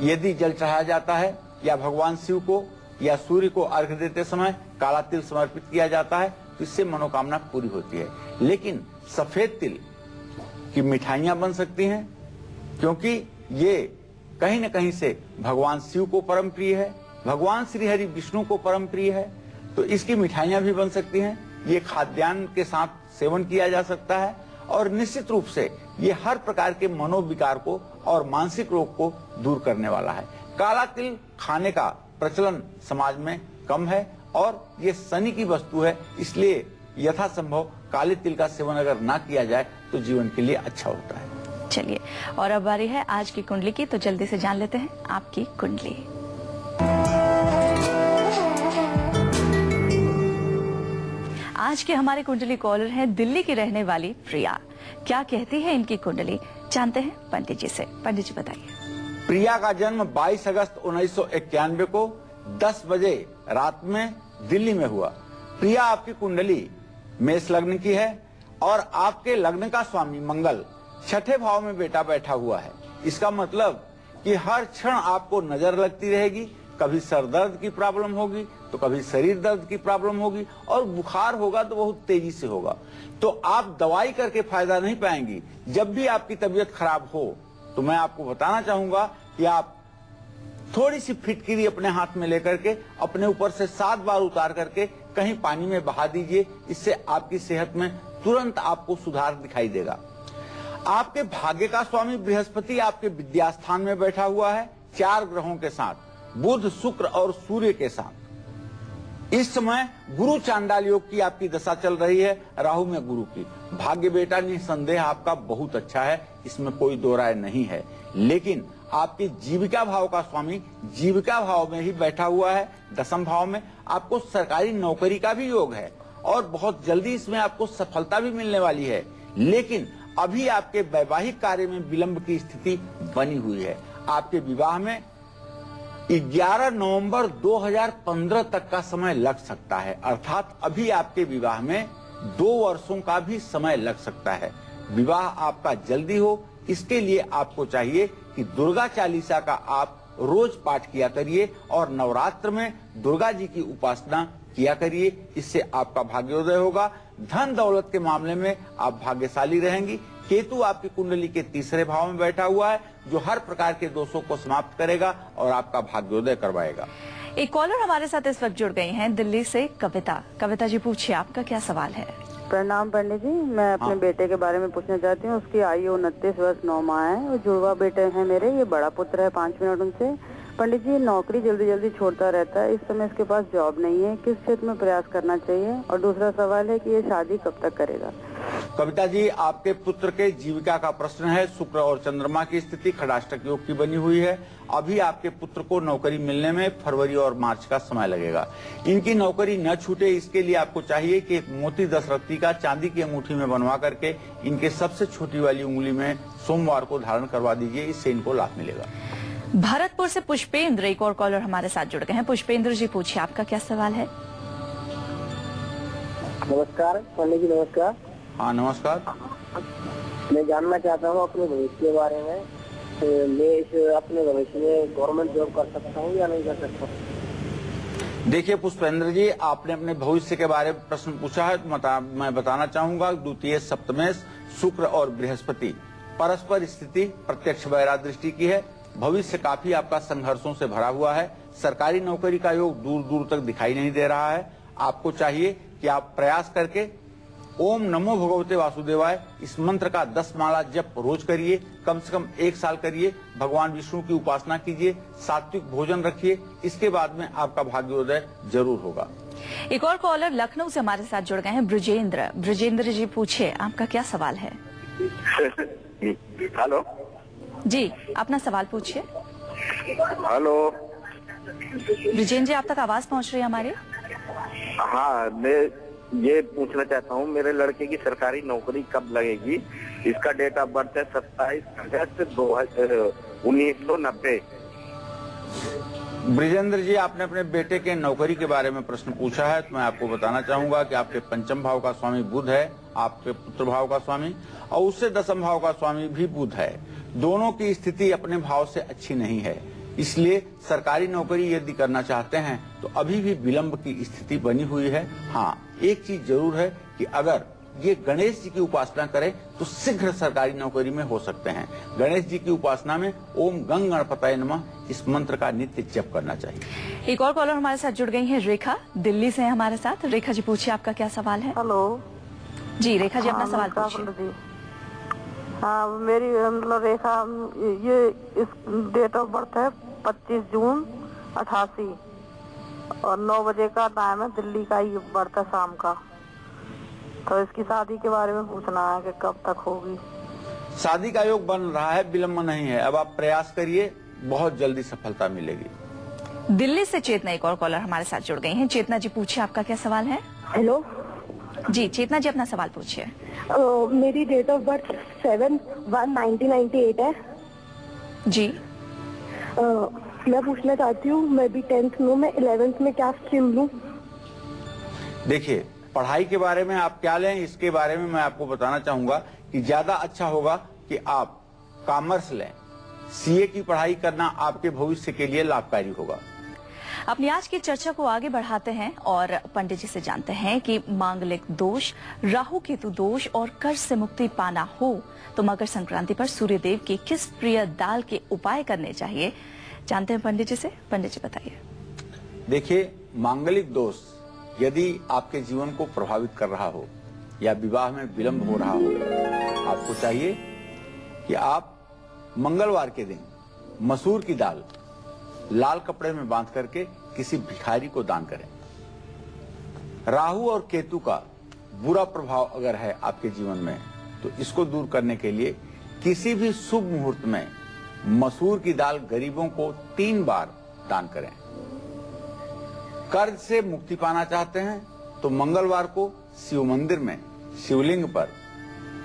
यदि जल चढ़ाया जाता है या भगवान शिव को या सूर्य को अर्घ देते समय काला तिल समर्पित किया जाता है तो इससे मनोकामना पूरी होती है। लेकिन सफेद तिल की मिठाइयां बन सकती हैं क्योंकि ये कहीं न कहीं से भगवान शिव को परम प्रिय है, भगवान श्री हरि विष्णु को परम प्रिय है, तो इसकी मिठाइयां भी बन सकती हैं। ये खाद्यान्न के साथ सेवन किया जा सकता है और निश्चित रूप से ये हर प्रकार के मनोविकार को और मानसिक रोग को दूर करने वाला है। काला तिल खाने का प्रचलन समाज में कम है और ये शनि की वस्तु है, इसलिए यथासंभव काले तिल का सेवन अगर ना किया जाए तो जीवन के लिए अच्छा होता है। चलिए, और अब बारी है आज की कुंडली की, तो जल्दी से जान लेते हैं आपकी कुंडली। आज के हमारे कुंडली कॉलर हैं दिल्ली की रहने वाली प्रिया। क्या कहती है इनकी कुंडली, जानते हैं पंडित जी से। पंडित जी बताइए। प्रिया का जन्म 22 अगस्त 1991 को 10 बजे रात में दिल्ली में हुआ। प्रिया, आपकी कुंडली मेष लग्न की है और आपके लग्न का स्वामी मंगल छठे भाव में बेटा बैठा हुआ है। इसका मतलब कि हर क्षण आपको नजर लगती रहेगी, कभी सर दर्द की प्रॉब्लम होगी तो कभी शरीर दर्द की प्रॉब्लम होगी, और बुखार होगा तो बहुत तेजी से होगा। तो आप दवाई करके फायदा नहीं पाएंगी। जब भी आपकी तबीयत खराब हो तो मैं आपको बताना चाहूंगा कि आप थोड़ी सी फिटकिरी अपने हाथ में लेकर के अपने ऊपर से 7 बार उतार करके कहीं पानी में बहा दीजिए। इससे आपकी सेहत में तुरंत आपको सुधार दिखाई देगा। आपके भाग्य का स्वामी बृहस्पति आपके विद्यास्थान में बैठा हुआ है 4 ग्रहों के साथ, बुध, शुक्र और सूर्य के साथ। इस समय गुरु चांडाल योग की आपकी दशा चल रही है, राहु में गुरु की। भाग्य बेटा निसंदेह आपका बहुत अच्छा है, इसमें कोई दो राय नहीं है। लेकिन आपके जीविका भाव का स्वामी जीविका भाव में ही बैठा हुआ है, 10वें भाव में। आपको सरकारी नौकरी का भी योग है और बहुत जल्दी इसमें आपको सफलता भी मिलने वाली है। लेकिन अभी आपके वैवाहिक कार्य में विलंब की स्थिति बनी हुई है। आपके विवाह में 11 नवंबर 2015 तक का समय लग सकता है, अर्थात अभी आपके विवाह में 2 वर्षों का भी समय लग सकता है। विवाह आपका जल्दी हो, इसके लिए आपको चाहिए कि दुर्गा चालीसा का आप रोज पाठ किया करिए और नवरात्र में दुर्गा जी की उपासना किया करिए। इससे आपका भाग्योदय होगा। धन दौलत के मामले में आप भाग्यशाली रहेंगी। केतु आपकी कुंडली के 3रे भाव में बैठा हुआ है, जो हर प्रकार के दोषों को समाप्त करेगा और आपका भाग्योदय करवाएगा। एक कॉलर हमारे साथ इस वक्त जुड़ गई हैं दिल्ली से, कविता। कविता जी पूछिए, आपका क्या सवाल है? प्रणाम पंडित जी, मैं अपने बेटे के बारे में पूछना चाहती हूँ। उसकी आयु 29 वर्ष 9 माह है और जुड़वा बेटे हैं मेरे। ये बड़ा पुत्र है 5 मिनट उनसे। पंडित जी, नौकरी जल्दी जल्दी छोड़ता रहता है। इस समय इसके पास जॉब नहीं है, किस क्षेत्र में प्रयास करना चाहिए? और दूसरा सवाल है कि ये शादी कब तक करेगा? कविता जी, आपके पुत्र के जीविका का प्रश्न है। शुक्र और चंद्रमा की स्थिति खड़ाष्टक योग की बनी हुई है। अभी आपके पुत्र को नौकरी मिलने में फरवरी और मार्च का समय लगेगा। इनकी नौकरी न छूटे, इसके लिए आपको चाहिए कि एक मोती 10 रत्ती का चांदी की अंगूठी में बनवा करके इनके सबसे छोटी वाली उंगली में सोमवार को धारण करवा दीजिए। इससे इनको लाभ मिलेगा। भरतपुर से पुष्पेंद्र, एक और कॉलर हमारे साथ जुड़ गए हैं। पुष्पेंद्र जी पूछिए, आपका क्या सवाल है? नमस्कार पंडित जी। नमस्कार। हाँ नमस्कार। मैं जानना चाहता हूँ अपने भविष्य के बारे में। मैं अपने भविष्य में गवर्नमेंट जॉब कर सकता हूँ या नहीं कर सकता? देखिए पुष्पेंद्र जी, आपने अपने भविष्य के बारे में प्रश्न पूछा है तो मैं बताना चाहूंगा। द्वितीय सप्तमेश शुक्र और बृहस्पति परस्पर स्थिति प्रत्यक्ष वैरा दृष्टि की है। भविष्य काफी आपका संघर्षों से भरा हुआ है। सरकारी नौकरी का योग दूर दूर तक दिखाई नहीं दे रहा है। आपको चाहिए कि आप प्रयास करके ओम नमो भगवते वासुदेवाय इस मंत्र का 10 माला जप रोज करिए, कम से कम 1 साल करिए। भगवान विष्णु की उपासना कीजिए, सात्विक भोजन रखिए। इसके बाद में आपका भाग्योदय जरूर होगा। एक और कॉलर लखनऊ से हमारे साथ जुड़ गए हैं, ब्रजेंद्र। ब्रजेंद्र जी पूछिए, आपका क्या सवाल है? हेलो जी, अपना सवाल पूछिए। हेलो ब्रजेंद्र जी, आप तक आवाज पहुंच रही है हमारे? हाँ, मैं ये पूछना चाहता हूँ मेरे लड़के की सरकारी नौकरी कब लगेगी? इसका डेट ऑफ बर्थ है 27 अगस्त 1990। ब्रजेंद्र जी, आपने अपने बेटे के नौकरी के बारे में प्रश्न पूछा है तो मैं आपको बताना चाहूंगा कि आपके 5वें भाव का स्वामी बुध है, आपके पुत्र भाव का स्वामी, और उससे 10वें भाव का स्वामी भी बुध है। दोनों की स्थिति अपने भाव से अच्छी नहीं है, इसलिए सरकारी नौकरी यदि करना चाहते हैं तो अभी भी विलंब की स्थिति बनी हुई है। हाँ, एक चीज जरूर है कि अगर ये गणेश जी की उपासना करें तो शीघ्र सरकारी नौकरी में हो सकते हैं। गणेश जी की उपासना में ओम गंग गणपतये नमः इस मंत्र का नित्य जप करना चाहिए। एक और कॉलर हमारे साथ जुड़ गई है, रेखा, दिल्ली से है हमारे साथ। रेखा जी पूछिए, आपका क्या सवाल है? हेलो जी रेखा जी, अपना सवाल पूछिए। हाँ, मेरी मतलब रेखा, ये इस डेट ऑफ बर्थ है 25 जून 88 और 9 बजे का टाइम है। दिल्ली का ये बर्थ है शाम का। तो इसकी शादी के बारे में पूछना है कि कब तक होगी? शादी का योग बन रहा है, विलंब नहीं है। अब आप प्रयास करिए, बहुत जल्दी सफलता मिलेगी। दिल्ली से चेतना, एक और कॉलर हमारे साथ जुड़ गई हैं। चेतना जी पूछिए, आपका क्या सवाल है? हेलो जी चेतना जी, अपना सवाल पूछिए। मेरी डेट ऑफ बर्थ 7/1/1998 है जी। मैं पूछना चाहती हूँ, मैं भी 10th में, मैं 11th में क्या स्ट्रीम लूँ? देखिए, पढ़ाई के बारे में आप क्या लें, इसके बारे में मैं आपको बताना चाहूंगा कि ज्यादा अच्छा होगा कि आप कॉमर्स लें। सीए की पढ़ाई करना आपके भविष्य के लिए लाभकारी होगा। अपनी आज की चर्चा को आगे बढ़ाते हैं और पंडित जी से जानते हैं कि मांगलिक दोष, राहु केतु दोष और कर्ज से मुक्ति पाना हो तो मकर संक्रांति पर सूर्यदेव की किस प्रिय दाल के उपाय करने चाहिए। जानते हैं पंडित जी से। पंडित जी बताइए। देखिए, मांगलिक दोष यदि आपके जीवन को प्रभावित कर रहा हो या विवाह में विलंब हो रहा हो, आपको चाहिए कि आप मंगलवार के दिन मसूर की दाल लाल कपड़े में बांध करके किसी भिखारी को दान करें। राहु और केतु का बुरा प्रभाव अगर है आपके जीवन में तो इसको दूर करने के लिए किसी भी शुभ मुहूर्त में मसूर की दाल गरीबों को 3 बार दान करें। कर्ज से मुक्ति पाना चाहते हैं तो मंगलवार को शिव मंदिर में शिवलिंग पर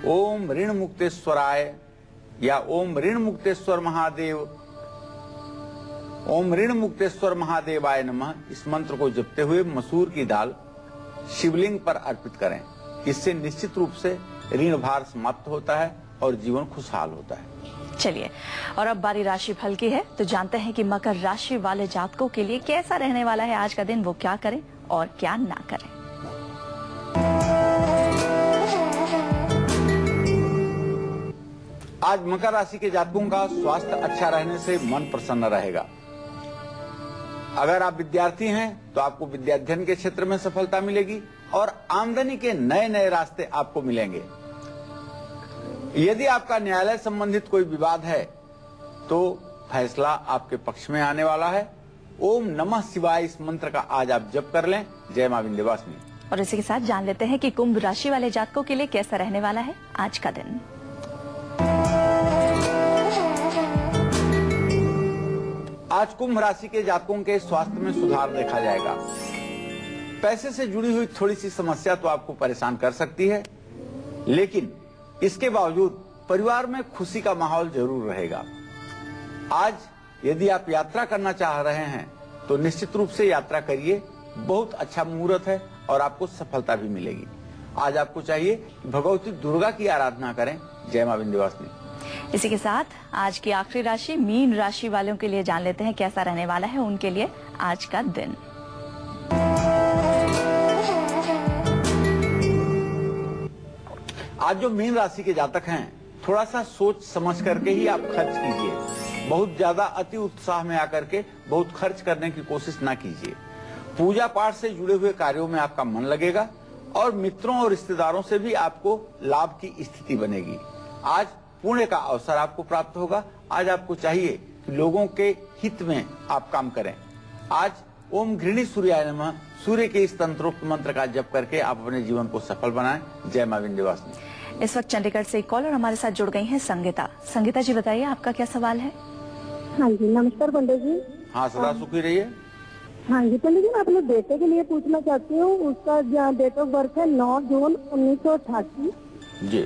ओम ऋण मुक्तेश्वराय या ओम ऋण मुक्तेश्वर महादेव, ओम ऋण मुक्तेश्वर महादेवाय नमः इस मंत्र को जपते हुए मसूर की दाल शिवलिंग पर अर्पित करें। इससे निश्चित रूप से ऋण भार समाप्त होता है और जीवन खुशहाल होता है। चलिए, और अब बारी राशि फल की है तो जानते हैं कि मकर राशि वाले जातकों के लिए कैसा रहने वाला है आज का दिन, वो क्या करें और क्या ना करें। आज मकर राशि के जातकों का स्वास्थ्य अच्छा रहने से मन प्रसन्न रहेगा। अगर आप विद्यार्थी हैं तो आपको विद्याध्ययन के क्षेत्र में सफलता मिलेगी और आमदनी के नए नए रास्ते आपको मिलेंगे। यदि आपका न्यायालय संबंधित कोई विवाद है तो फैसला आपके पक्ष में आने वाला है। ओम नमः शिवाय इस मंत्र का आज आप जप कर लें। जय मां विंध्यवासिनी। और इसी के साथ जान लेते हैं कि कुंभ राशि वाले जातकों के लिए कैसा रहने वाला है आज का दिन। आज कुंभ राशि के जातकों के स्वास्थ्य में सुधार देखा जाएगा। पैसे से जुड़ी हुई थोड़ी सी समस्या तो आपको परेशान कर सकती है, लेकिन इसके बावजूद परिवार में खुशी का माहौल जरूर रहेगा। आज यदि आप यात्रा करना चाह रहे हैं तो निश्चित रूप से यात्रा करिए। बहुत अच्छा मुहूर्त है और आपको सफलता भी मिलेगी। आज आपको चाहिए कि भगवती दुर्गा की आराधना करें। जय मां विंध्यवासिनी। इसी के साथ आज की आखिरी राशि मीन राशि वालों के लिए जान लेते हैं कैसा रहने वाला है उनके लिए आज का दिन। आज जो मीन राशि के जातक हैं, थोड़ा सा सोच समझ करके ही आप खर्च कीजिए। बहुत ज्यादा अति उत्साह में आकर के बहुत खर्च करने की कोशिश ना कीजिए। पूजा पाठ से जुड़े हुए कार्यों में आपका मन लगेगा और मित्रों और रिश्तेदारों से भी आपको लाभ की स्थिति बनेगी। आज पुण्य का अवसर आपको प्राप्त होगा। आज आपको चाहिए कि लोगों के हित में आप काम करें। आज ओम घृणी सूर्याय नमः सूर्य के इस तंत्रोक्त मंत्र का जप करके आप अपने जीवन को सफल बनाएं। जय मां विंध्यवासिनी। इस वक्त चंडीगढ़ से एक कॉलर हमारे साथ जुड़ गई हैं, संगीता। संगीता जी बताइए आपका क्या सवाल है। हाँ जी, नमस्कार पंडित जी। हाँ, सदा सुखी रहिए। हाँ जी पंडित जी, मैं अपने बेटे के लिए पूछना चाहती हूँ। उसका डेट ऑफ बर्थ है 9 जून 1988 जी।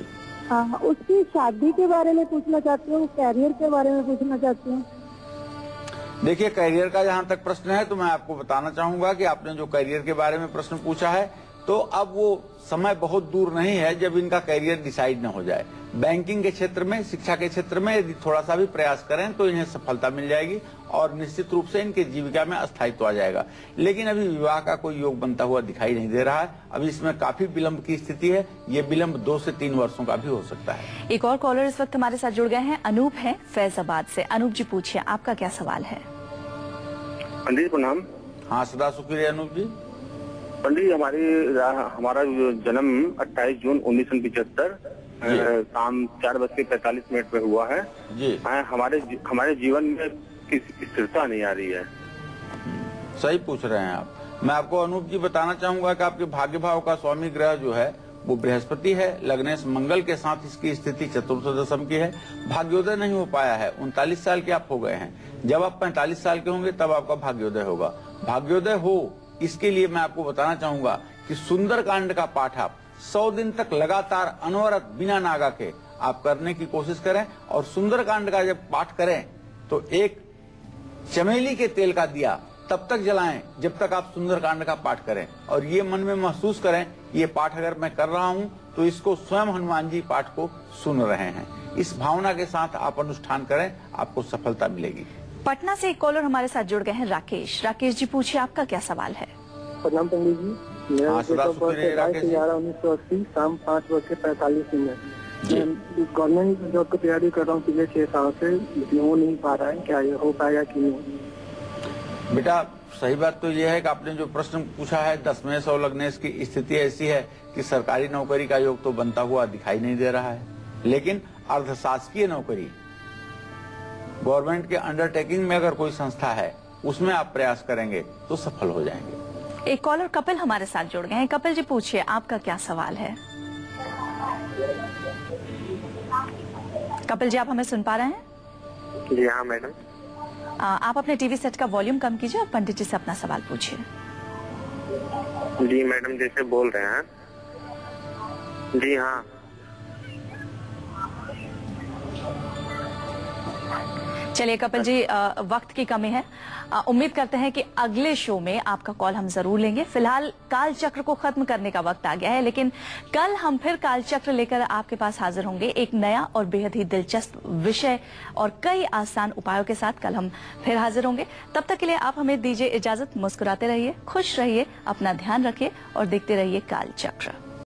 उसकी शादी के बारे में पूछना चाहती हूँ, कैरियर के बारे में पूछना चाहती हूँ। देखिए, कैरियर का जहाँ तक प्रश्न है तो मैं आपको बताना चाहूंगा कि आपने जो कैरियर के बारे में प्रश्न पूछा है तो अब वो समय बहुत दूर नहीं है जब इनका कैरियर डिसाइड न हो जाए। बैंकिंग के क्षेत्र में, शिक्षा के क्षेत्र में यदि थोड़ा सा भी प्रयास करें तो इन्हें सफलता मिल जाएगी और निश्चित रूप से इनके जीविका में अस्थायित्व आ जाएगा। लेकिन अभी विवाह का कोई योग बनता हुआ दिखाई नहीं दे रहा है। अभी इसमें काफी विलंब की स्थिति है। ये विलंब 2 से 3 वर्षों का भी हो सकता है। एक और कॉलर इस वक्त हमारे साथ जुड़ गए हैं, अनूप है फैजाबाद से। अनूप जी पूछिए आपका क्या सवाल है। पंडित प्रणाम। हाँ, सदा सुखी रहे अनूप जी। पंडित, हमारा जन्म 28 जून 1975 शाम 4:45 पे हुआ है जी। हमारे जीवन में किसी स्थिरता नहीं आ रही है। सही पूछ रहे हैं आप। मैं आपको अनूप जी बताना चाहूंगा कि आपके भाग्य भाव का स्वामी ग्रह जो है वो बृहस्पति है। लग्नेश मंगल के साथ इसकी स्थिति चतुर्थ दशम की है। भाग्योदय नहीं हो पाया है। 39 साल के आप हो गए हैं। जब आप 45 साल के होंगे तब आपका भाग्योदय होगा। भाग्योदय हो इसके लिए मैं आपको बताना चाहूंगा कि सुंदरकांड का पाठ आप 100 दिन तक लगातार अनवरत बिना नागा के आप करने की कोशिश करें। और सुंदरकांड का जब पाठ करें तो एक चमेली के तेल का दिया तब तक जलाएं जब तक आप सुंदरकांड का पाठ करें, और ये मन में महसूस करें ये पाठ अगर मैं कर रहा हूँ तो इसको स्वयं हनुमान जी पाठ को सुन रहे हैं। इस भावना के साथ आप अनुष्ठान करें, आपको सफलता मिलेगी। पटना से एक कॉलर हमारे साथ जुड़ गए हैं, राकेश। राकेश जी पूछिए, आपका क्या सवाल है? प्रणाम पंडित जी, मेरा डेट ऑफ बर्थ है 22/11/1980, शाम 5:45। मैं गवर्नमेंट जॉब की तैयारी कर रहा हूँ पिछले 6 साल से, लेकिन हो नहीं पा रहा है। क्या ये हो पाएगा कि नहीं? बेटा सही बात तो यह है कि आपने जो प्रश्न पूछा है, 10वें सौ लगने की स्थिति ऐसी है कि सरकारी नौकरी का योग तो बनता हुआ दिखाई नहीं दे रहा है, लेकिन अर्धशासकीय नौकरी गवर्नमेंट के अंडरटेकिंग में अगर कोई संस्था है उसमें आप प्रयास करेंगे तो सफल हो जाएंगे। एक कॉलर कपिल हमारे साथ जुड़ गए हैं। कपिल जी पूछिए, आपका क्या सवाल है? कपिल जी, आप हमें सुन पा रहे हैं? जी हाँ मैडम। आप अपने टीवी सेट का वॉल्यूम कम कीजिए और पंडित जी से अपना सवाल पूछिए। जी मैडम, जैसे बोल रहे हैं। जी हाँ। चलिए कपिल जी, वक्त की कमी है, उम्मीद करते हैं कि अगले शो में आपका कॉल हम जरूर लेंगे। फिलहाल काल चक्र को खत्म करने का वक्त आ गया है, लेकिन कल हम फिर काल चक्र लेकर आपके पास हाजिर होंगे, एक नया और बेहद ही दिलचस्प विषय और कई आसान उपायों के साथ कल हम फिर हाजिर होंगे। तब तक के लिए आप हमें दीजिए इजाजत। मुस्कुराते रहिए, खुश रहिए, अपना ध्यान रखिए और देखते रहिए काल चक्र।